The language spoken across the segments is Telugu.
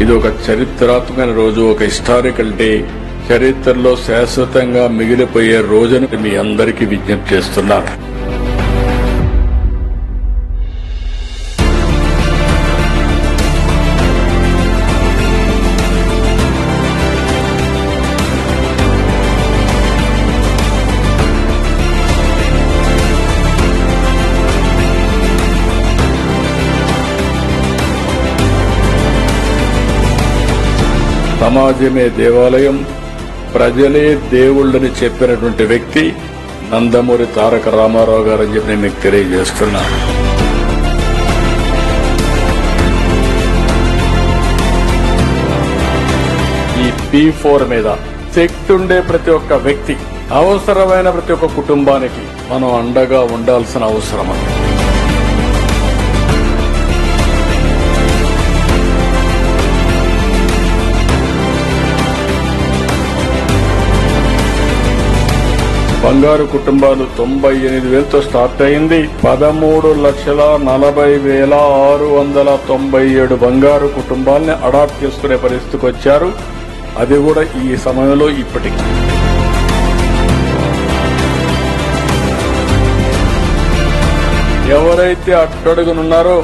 ఇది ఒక చరిత్రాత్మకమైన రోజు, ఒక హిస్టారికల్ డే, చరిత్రలో శాశ్వతంగా మిగిలిపోయే రోజుని మీ అందరికీ విజ్ఞప్తి చేస్తున్నాను. సమాజమే దేవాలయం, ప్రజలే దేవుళ్ళని చెప్పినటువంటి వ్యక్తి నందమూరి తారక రామారావు గారు అని చెప్పి నేను మీకు తెలియజేస్తున్నా. ఈ P4 మీద శక్తి ఉండే ప్రతి ఒక్క వ్యక్తి, అవసరమైన ప్రతి ఒక్క కుటుంబానికి మనం అండగా ఉండాల్సిన అవసరం ఉంది. బంగారు కుటుంబాలు 98,000తో స్టార్ట్ అయింది. 13,40,697 బంగారు కుటుంబాలని అడాప్ట్ చేసుకునే పరిస్థితికి వచ్చారు. అది కూడా ఈ సమయంలో ఇప్పటికి. ఎవరైతే అట్టడుగునున్నారో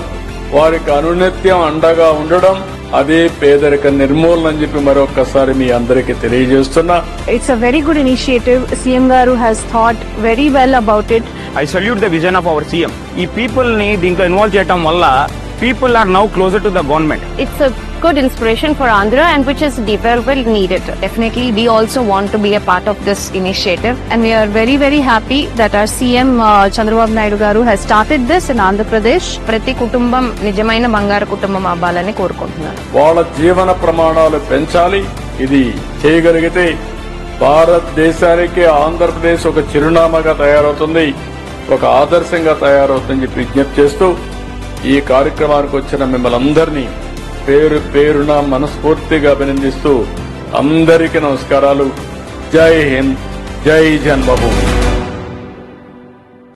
వారికి అనునిత్యం అండగా ఉండడం, అదే పేదరిక నిర్మూలన అని చెప్పి మరొకసారి మీ అందరికీ తెలియజేస్తున్నా. It's a very good initiative. CM Garu has thought very well about it. I salute the vision of our CM. ఈ people ని దీంట్లో ఇన్వాల్వ్ చేయడం వల్ల people are now closer to the government. It's a good inspiration for Andhra and which is development needed. Definitely we also want to be a part of this initiative and we are very very happy that our CM Chandrababu Naidu Garu has started this in Andhra Pradesh. ప్రతి కుటుంబం నిజమైన బంగారు కుటుంబం అవ్వాలని కోరుకుంటున్నాను. వాళ్ళ జీవన ప్రమాణాలు పెంచాలి. ఇది చేయగలిగితే భారతదేశానికి ఆంధ్రప్రదేశ్ ఒక చిరునామాగా తయారవుతుంది, ఒక ఆదర్శంగా తయారవుతుందని చెప్పి విజ్ఞప్తి చేస్తూ ఈ కార్యక్రమానికి వచ్చిన మిమ్మల్ని అందరినీ పేరు పేరున మనస్ఫూర్తిగా అభినందిస్తూ అందరికీ నమస్కారాలు. జై హింద్, జై జన్మభూమి.